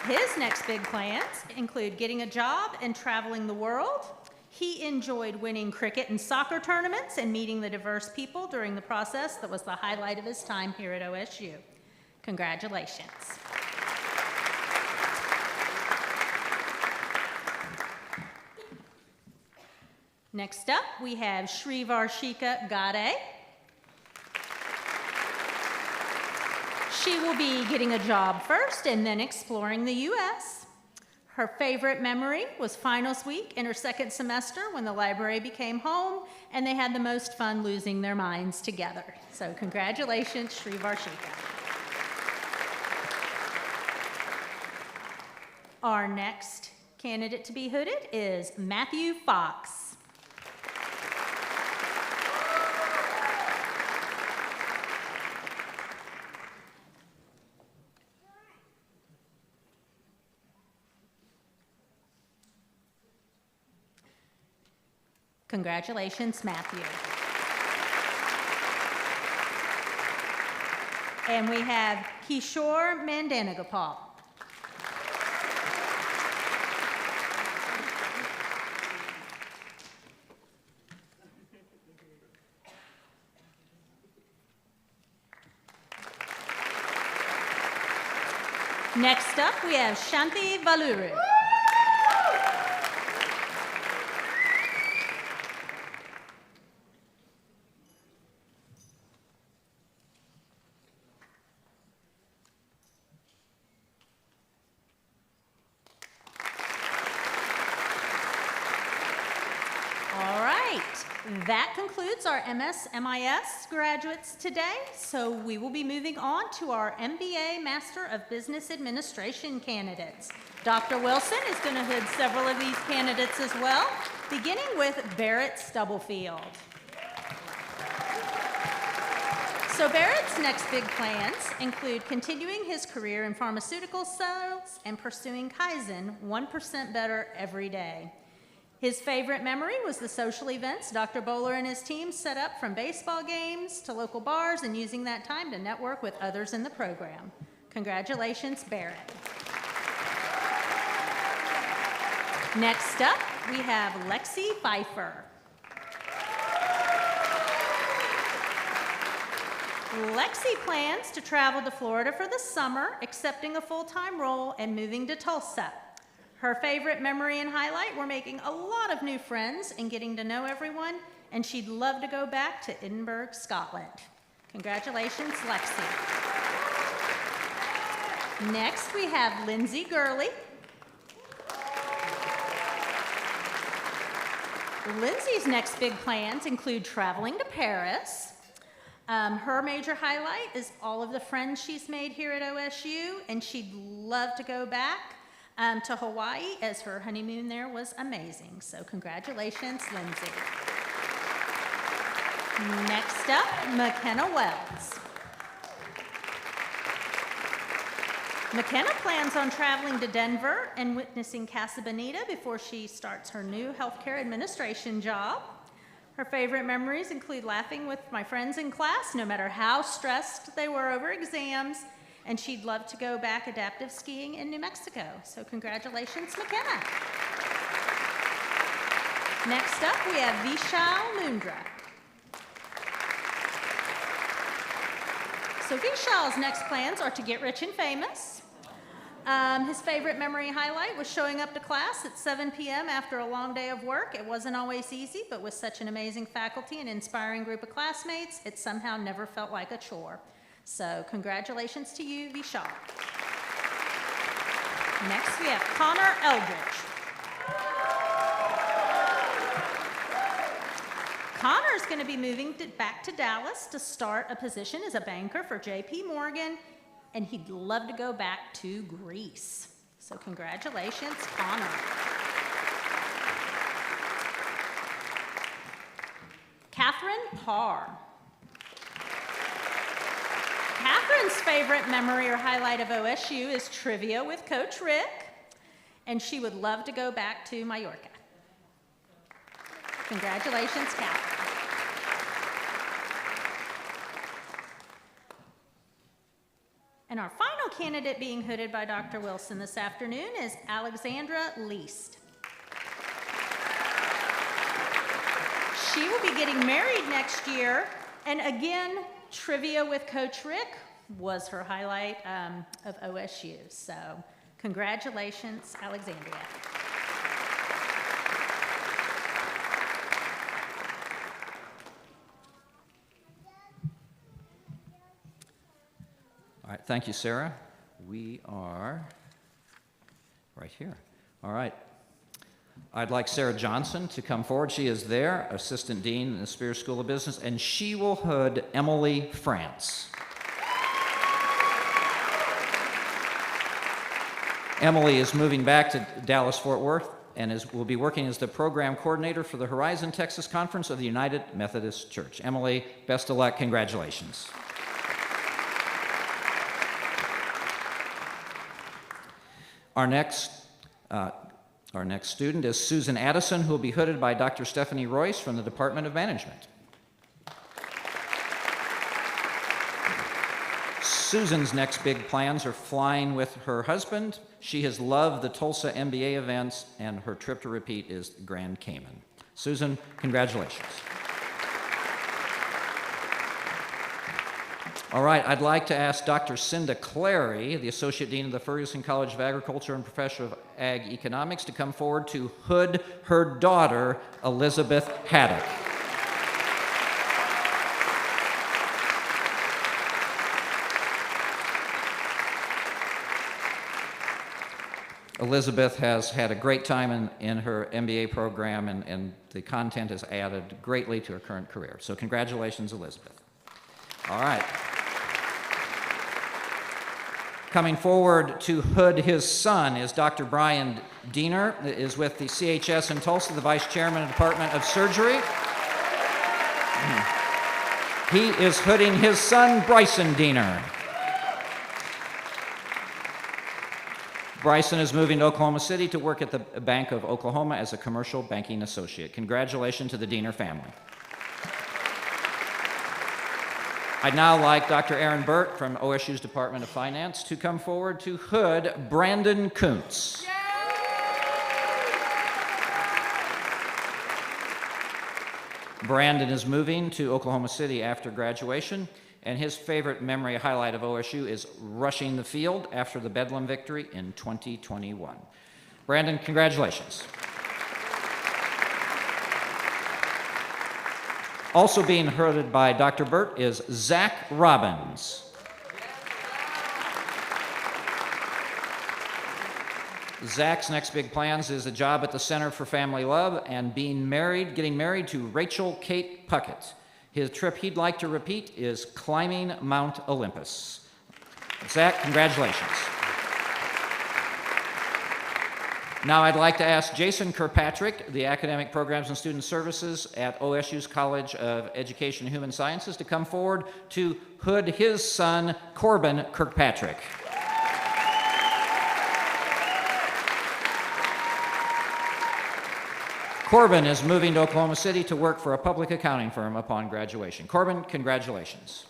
His next big plans include getting a job and traveling the world. He enjoyed winning cricket and soccer tournaments and meeting the diverse people during the process that was the highlight of his time here at OSU. Congratulations. Next up, we have Shrivarshika Gade. She will be getting a job first and then exploring the U.S. Her favorite memory was finals week in her second semester when the library became home and they had the most fun losing their minds together. So congratulations, Shrivarshika. Our next candidate to be hooded is Matthew Fox. Congratulations, Matthew. And we have Kishore Mandanagopal. Next up, we have Shanti Valuru. That concludes our MSIS graduates today, so we will be moving on to our MBA Master of Business Administration candidates. Dr. Wilson is going to hood several of these candidates as well, beginning with Barrett Stubblefield. So Barrett's next big plans include continuing his career in pharmaceutical sales and pursuing Kaizen 1% better every day. His favorite memory was the social events Dr. Bowler and his team set up, from baseball games to local bars, and using that time to network with others in the program. Congratulations, Barrett. Next up, we have Lexi Pfeiffer. Lexi plans to travel to Florida for the summer, accepting a full-time role and moving to Tulsa. Her favorite memory and highlight were making a lot of new friends and getting to know everyone, and she'd love to go back to Edinburgh, Scotland. Congratulations, Lexi. Next, we have Lindsay Gurley. Lindsay's next big plans include traveling to Paris. Her major highlight is all of the friends she's made here at OSU, and she'd love to go back to Hawaii, as her honeymoon there was amazing. So congratulations, Lindsay. Next up, McKenna Wells. McKenna plans on traveling to Denver and witnessing Casa Bonita before she starts her new healthcare administration job. Her favorite memories include laughing with my friends in class, no matter how stressed they were over exams, and she'd love to go back adaptive skiing in New Mexico. So congratulations, McKenna. Next up, we have Vishal Mundra. So Vishal's next plans are to get rich and famous, His favorite memory highlight was showing up to class at 7 p.m. after a long day of work. It wasn't always easy, but with such an amazing faculty and inspiring group of classmates, it somehow never felt like a chore. So congratulations to you, Vishal. Next, we have Connor Eldridge. Connor is going to be moving back to Dallas to start a position as a banker for J.P. Morgan, and he'd love to go back to Greece. So congratulations, Connor. Catherine Parr. Catherine's favorite memory or highlight of OSU is trivia with Coach Rick, and she would love to go back to Mallorca. Congratulations, Catherine. And our final candidate being hooded by Dr. Wilson this afternoon is Alexandra Least. She will be getting married next year, and again, trivia with Coach Rick was her highlight of OSU. So congratulations, Alexandria. All right, thank you, Sarah. We are right here. All right. I'd like Sarah Johnson to come forward. She is there, Assistant Dean in the Spears School of Business, and she will hood Emily France. Emily is moving back to Dallas-Fort Worth and will be working as the program coordinator for the Horizon Texas Conference of the United Methodist Church. Emily, best of luck. Congratulations. Our next student is Susan Addison, who will be hooded by Dr. Stephanie Royce from the Department of Management. Susan's next big plans are flying with her husband. She has loved the Tulsa MBA events, and her trip to repeat is Grand Cayman. Susan, congratulations. All right, I'd like to ask Dr. Cinda Clary, the Associate Dean of the Ferguson College of Agriculture and Professor of Ag Economics, to come forward to hood her daughter, Elizabeth Haddock. Elizabeth has had a great time in her MBA program, and the content has added greatly to her current career. So congratulations, Elizabeth. All right. Coming forward to hood his son is Dr. Brian Diener, is with the CHS in Tulsa, the Vice Chairman of the Department of Surgery. He is hooding his son, Bryson Diener. Bryson is moving to Oklahoma City to work at the Bank of Oklahoma as a commercial banking associate. Congratulations to the Diener family. I'd now like Dr. Aaron Burt from OSU's Department of Finance to come forward to hood Brandon Kuntz. Brandon is moving to Oklahoma City after graduation, and his favorite memory highlight of OSU is rushing the field after the Bedlam victory in 2021. Brandon, congratulations. Also being hooded by Dr. Burt is Zach Robbins. Zach's next big plans is a job at the Center for Family Love and getting married to Rachel Kate Puckett. His trip he'd like to repeat is climbing Mount Olympus. Zach, congratulations. Now I'd like to ask Jason Kirkpatrick, the Academic Programs and Student Services at OSU's College of Education and Human Sciences, to come forward to hood his son, Corbin Kirkpatrick. Corbin is moving to Oklahoma City to work for a public accounting firm upon graduation. Corbin, congratulations.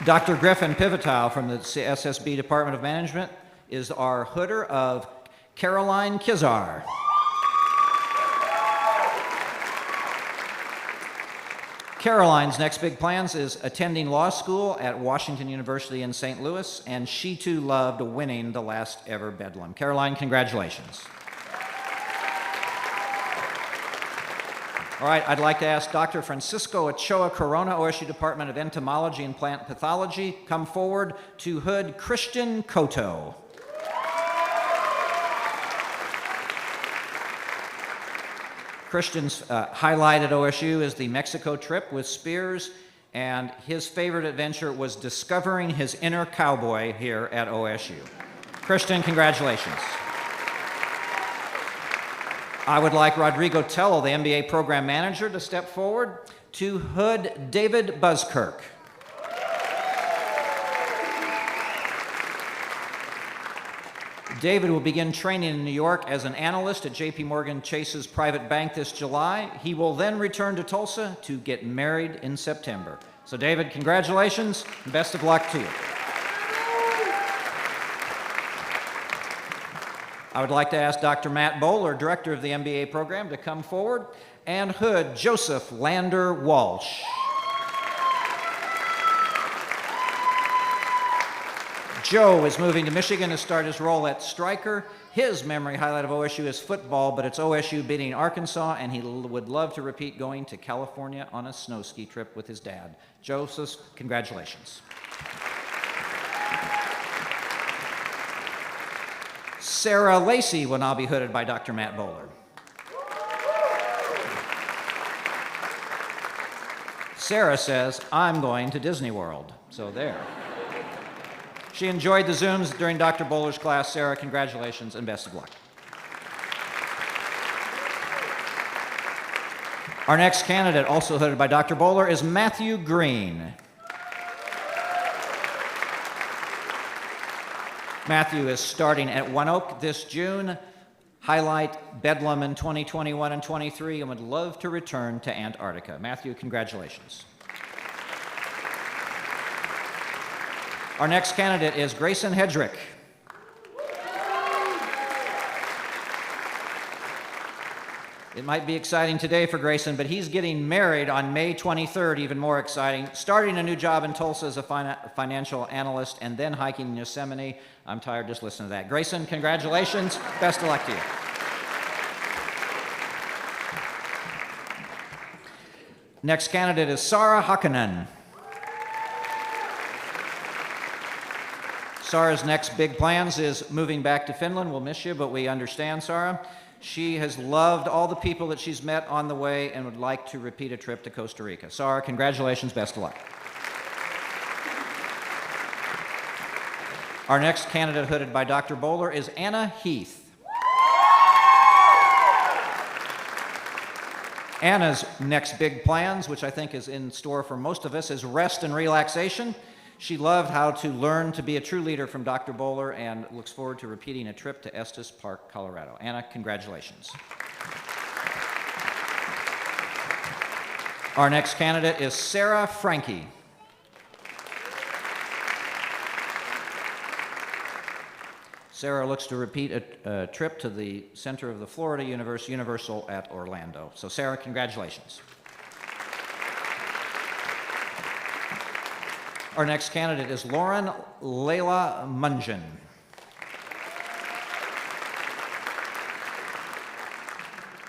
Dr. Griffin Pivotal from the SSB Department of Management is our hooder of Caroline Kizar. Caroline's next big plans is attending law school at Washington University in St. Louis, and she too loved winning the last ever Bedlam. Caroline, congratulations. All right, I'd like to ask Dr. Francisco Ochoa Corona, OSU Department of Entomology and Plant Pathology, come forward to hood Christian Cotto. Christian's highlight at OSU is the Mexico trip with Spears, and his favorite adventure was discovering his inner cowboy here at OSU. Christian, congratulations. I would like Rodrigo Tello, the MBA program manager, to step forward to hood David Buskirk. David will begin training in New York as an analyst at JP Morgan Chase's private bank this July. He will then return to Tulsa to get married in September. So David, congratulations and best of luck to you. I would like to ask Dr. Matt Bowler, director of the MBA program, to come forward and hood Joseph Lander Walsh. Joe is moving to Michigan to start his role at striker. His memory highlight of OSU is football, but it's OSU beating Arkansas, and he would love to repeat going to California on a snow ski trip with his dad. Joseph, congratulations. Sarah Lacey will now be hooded by Dr. Matt Bowler. Sarah says, I'm going to Disney World. So there. She enjoyed the Zooms during Dr. Bowler's class. Sarah, congratulations and best of luck. Our next candidate, also hooded by Dr. Bowler, is Matthew Green. Matthew is starting at One Oak this June. Highlight Bedlam in 2021 and 23, and would love to return to Antarctica. Matthew, congratulations. Our next candidate is Grayson Hedrick. It might be exciting today for Grayson, but he's getting married on May 23rd, even more exciting, starting a new job in Tulsa as a financial analyst, and then hiking in Yosemite. I'm tired just listening to that. Grayson, congratulations. Best of luck to you. Next candidate is Sarah Hakanen. Sarah's next big plans is moving back to Finland. We'll miss you, but we understand, Sarah. She has loved all the people that she's met on the way and would like to repeat a trip to Costa Rica. Sarah, congratulations, best of luck. Our next candidate hooded by Dr. Bowler is Anna Heath. Anna's next big plans, which I think is in store for most of us, is rest and relaxation. She loved how to learn to be a true leader from Dr. Bowler and looks forward to repeating a trip to Estes Park, Colorado. Anna, congratulations. Our next candidate is Sarah Franke. Sarah looks to repeat a trip to the center of the Florida Universal at Orlando. So Sarah, congratulations. Our next candidate is Lauren Leila Munjan.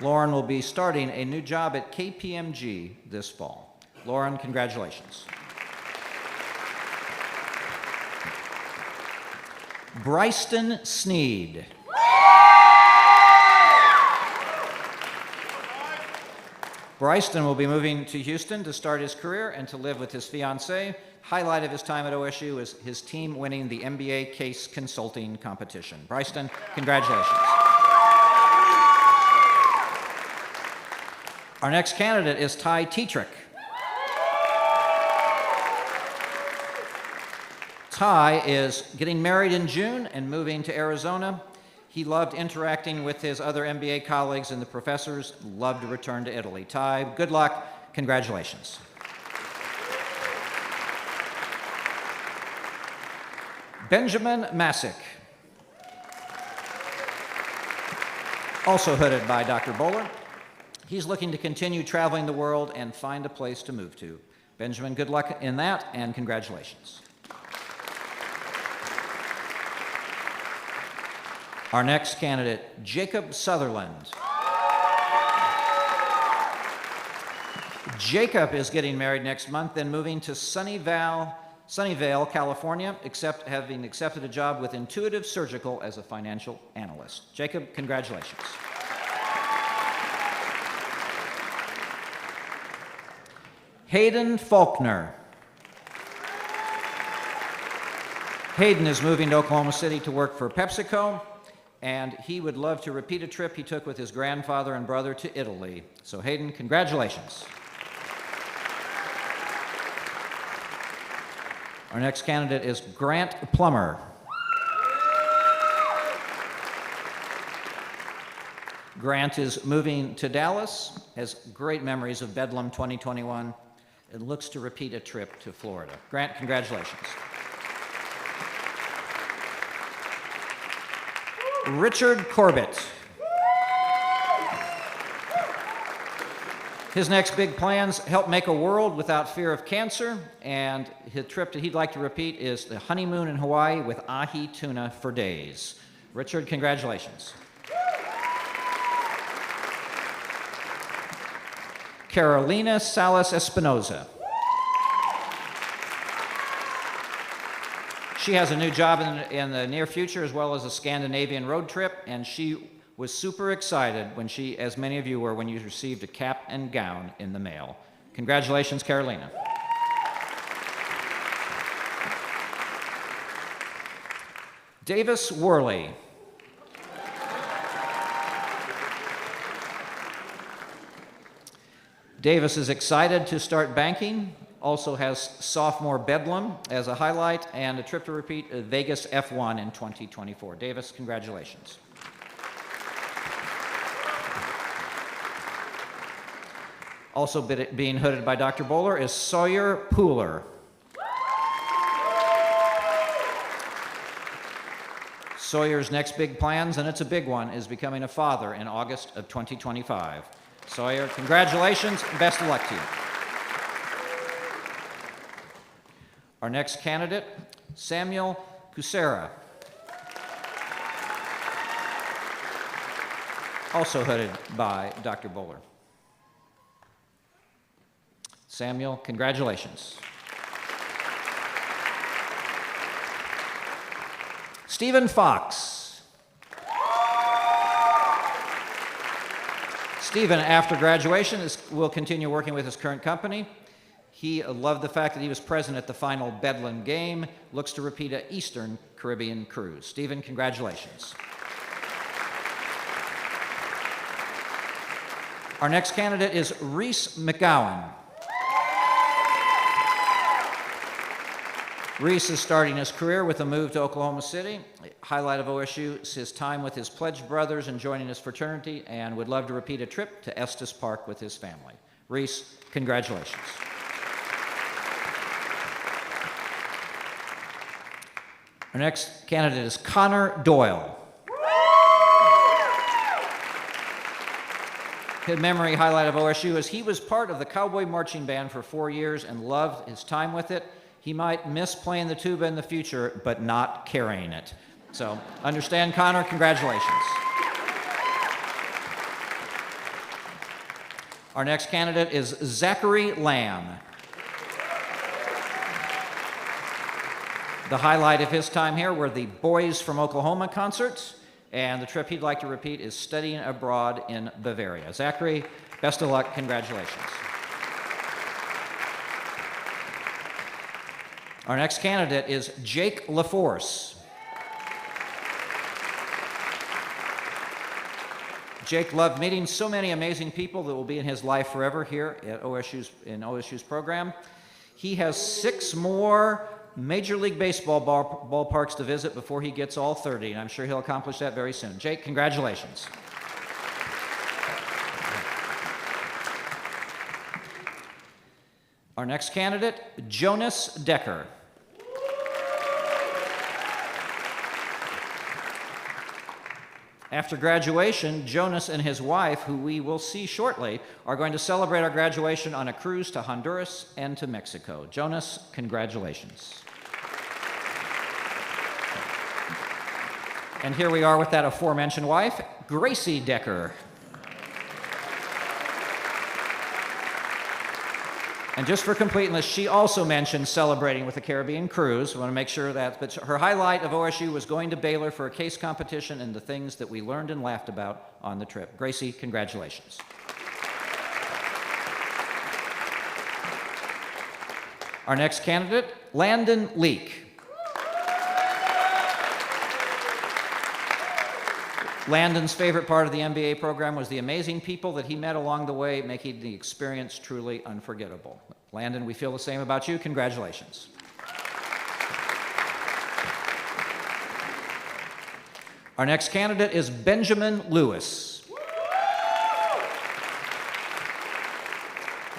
Lauren will be starting a new job at KPMG this fall. Lauren, congratulations. Bryston Sneed. Bryston will be moving to Houston to start his career and to live with his fiancée. Highlight of his time at OSU is his team winning the MBA case consulting competition. Bryston, congratulations. Our next candidate is Ty Tetrick. Ty is getting married in June and moving to Arizona. He loved interacting with his other MBA colleagues and the professors, loved to return to Italy. Ty, good luck, congratulations. Benjamin Masick. Also hooded by Dr. Bowler. He's looking to continue traveling the world and find a place to move to. Benjamin, good luck in that, and congratulations. Our next candidate, Jacob Sutherland. Jacob is getting married next month, then moving to Sunnyvale, California, having accepted a job with Intuitive Surgical as a financial analyst. Jacob, congratulations. Hayden Faulkner. Hayden is moving to Oklahoma City to work for PepsiCo, and he would love to repeat a trip he took with his grandfather and brother to Italy. So Hayden, congratulations. Our next candidate is Grant Plummer. Grant is moving to Dallas, has great memories of Bedlam 2021, and looks to repeat a trip to Florida. Grant, congratulations. Richard Corbett. His next big plans: help make a world without fear of cancer, and his trip that he'd like to repeat is the honeymoon in Hawaii with ahi tuna for days. Richard, congratulations. Carolina Salas Espinoza. She has a new job in the near future, as well as a Scandinavian road trip, and she was super excited when she, as many of you were, when you received a cap and gown in the mail. Congratulations, Carolina. Davis Worley. Davis is excited to start banking, also has sophomore Bedlam as a highlight, and a trip to repeat Vegas F1 in 2024. Davis, congratulations. Also being hooded by Dr. Bowler is Sawyer Pooler. Sawyer's next big plans, and it's a big one, is becoming a father in August of 2025. Sawyer, congratulations and best of luck to you. Our next candidate, Samuel Kucera. Also hooded by Dr. Bowler. Samuel, congratulations. Stephen Fox. Stephen, after graduation, will continue working with his current company. He loved the fact that he was present at the final Bedlam game, looks to repeat an Eastern Caribbean cruise. Stephen, congratulations. Our next candidate is Reese McGowan. Reese is starting his career with a move to Oklahoma City. Highlight of OSU is his time with his pledge brothers and joining his fraternity, and would love to repeat a trip to Estes Park with his family. Reese, congratulations. Our next candidate is Connor Doyle. His memory highlight of OSU is he was part of the Cowboy Marching Band for 4 years and loved his time with it. He might miss playing the tuba in the future, but not carrying it. So understand, Connor, congratulations. Our next candidate is Zachary Lamb. The highlight of his time here were the Boys from Oklahoma concerts, and the trip he'd like to repeat is studying abroad in Bavaria. Zachary, best of luck, congratulations. Our next candidate is Jake LaForce. Jake loved meeting so many amazing people that will be in his life forever here at OSU's program. He has 6 more Major League Baseball ballparks to visit before he gets all 30, and I'm sure he'll accomplish that very soon. Jake, congratulations. Our next candidate, Jonas Decker. After graduation, Jonas and his wife, who we will see shortly, are going to celebrate our graduation on a cruise to Honduras and to Mexico. Jonas, congratulations. And here we are with that aforementioned wife, Gracie Decker. And just for completeness, she also mentioned celebrating with the Caribbean cruise. We want to make sure that, but her highlight of OSU was going to Baylor for a case competition and the things that we learned and laughed about on the trip. Gracie, congratulations. Our next candidate, Landon Leake. Landon's favorite part of the MBA program was the amazing people that he met along the way, making the experience truly unforgettable. Landon, we feel the same about you. Congratulations. Our next candidate is Benjamin Lewis.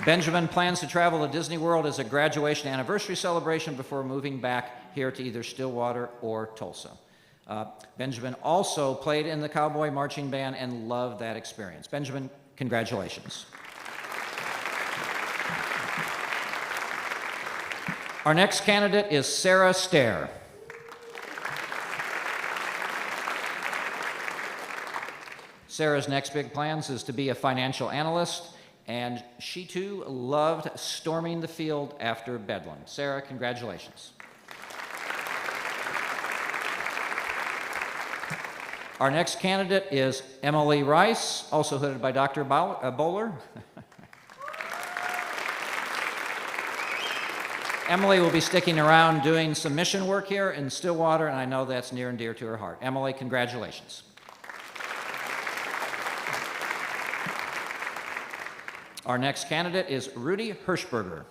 Benjamin plans to travel to Disney World as a graduation anniversary celebration before moving back here to either Stillwater or Tulsa. Benjamin also played in the Cowboy Marching Band and loved that experience. Benjamin, congratulations. Our next candidate is Sarah Stair. Sarah's next big plans is to be a financial analyst, and she too loved storming the field after Bedlam. Sarah, congratulations. Our next candidate is Emily Rice, also hooded by Dr. Bowler. Emily will be sticking around doing some mission work here in Stillwater, and I know that's near and dear to her heart. Emily, congratulations. Our next candidate is Rudy Hirschberger.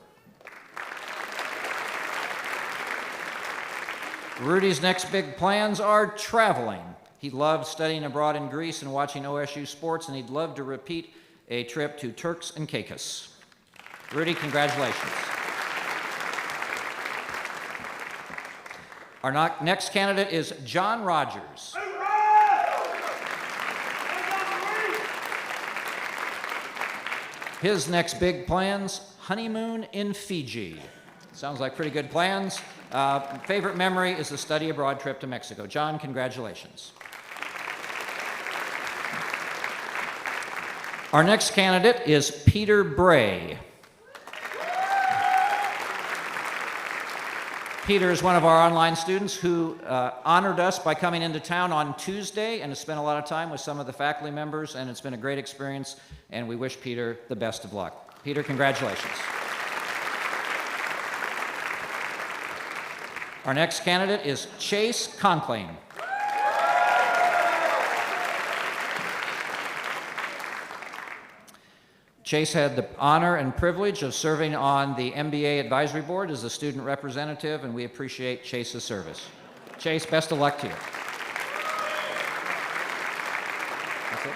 Rudy's next big plans are traveling. He loved studying abroad in Greece and watching OSU sports, and he'd love to repeat a trip to Turks and Caicos. Rudy, congratulations. Our next candidate is John Rogers. His next big plans, honeymoon in Fiji. Sounds like pretty good plans. Favorite memory is the study abroad trip to Mexico. John, congratulations. Our next candidate is Peter Bray. Peter is one of our online students who honored us by coming into town on Tuesday and has spent a lot of time with some of the faculty members, and it's been a great experience, and we wish Peter the best of luck. Peter, congratulations. Our next candidate is Chase Conkling. Chase had the honor and privilege of serving on the MBA Advisory Board as a student representative, and we appreciate Chase's service. Chase, best of luck to you. That's it.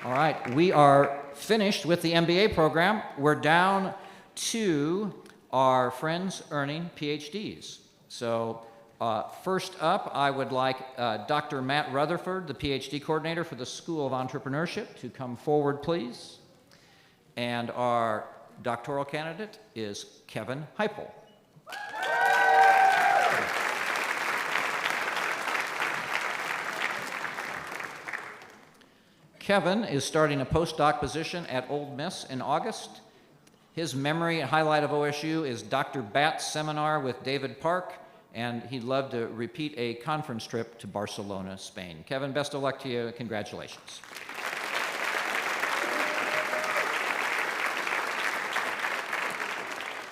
All right, we are finished with the MBA program. We're down to our friends earning PhDs. So first up, I would like Dr. Matt Rutherford, the PhD coordinator for the School of Entrepreneurship, to come forward, please. And our doctoral candidate is Kevin Heipel. Kevin is starting a postdoc position at Ole Miss in August. His memory and highlight of OSU is Dr. Batt's seminar with David Park, and he'd love to repeat a conference trip to Barcelona, Spain. Kevin, best of luck to you, and congratulations.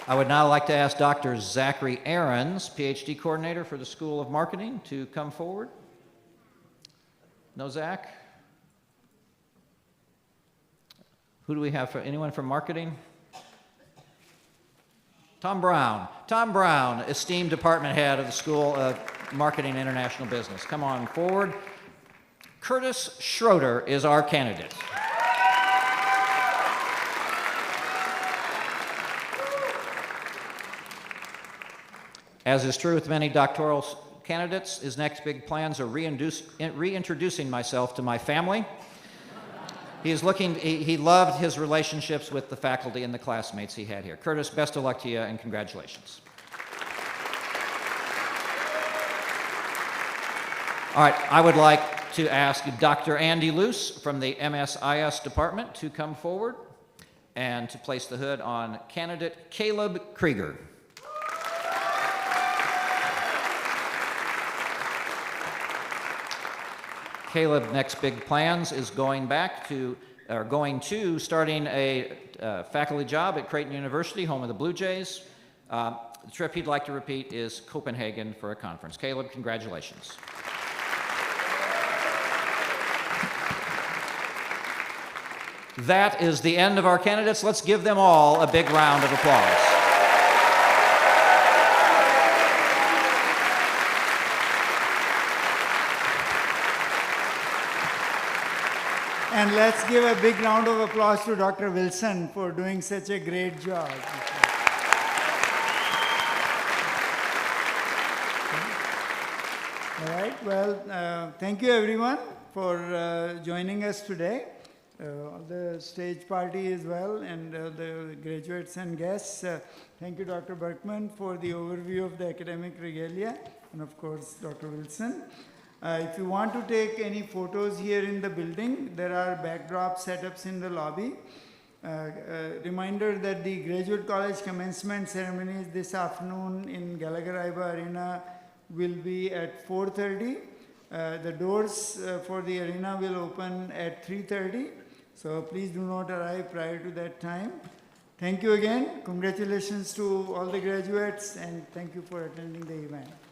I would now like to ask Dr. Zachary Ahrens, PhD coordinator for the School of Marketing, to come forward. No, Zach? Who do we have? Anyone from marketing? Tom Brown. Tom Brown, esteemed department head of the School of Marketing and International Business. Come on forward. Curtis Schroeder is our candidate. As is true with many doctoral candidates. His next big plans are reintroducing myself to my family. He loved his relationships with the faculty and the classmates he had here. Curtis, best of luck to you and congratulations. All right, I would like to ask Dr. Andy Luce from the MSIS department to come forward and to place the hood on candidate Caleb Krieger. Caleb, next big plans is going to starting a faculty job at Creighton University, home of the Blue Jays. The trip he'd like to repeat is Copenhagen for a conference. Caleb, congratulations. That is the end of our candidates. Let's give them all a big round of applause. And let's give a big round of applause to Dr. Wilson for doing such a great job. All right, well, thank you everyone for joining us today. The stage party as well, and the graduates and guests. Thank you, Dr. Berkman, for the overview of the academic regalia, and of course, Dr. Wilson. If you want to take any photos here in the building, there are backdrop setups in the lobby. Reminder that the Graduate College commencement ceremonies this afternoon in Gallagher-Iba Arena will be at 4:30. The doors for the arena will open at 3:30. So please do not arrive prior to that time. Thank you again. Congratulations to all the graduates, and thank you for attending the event.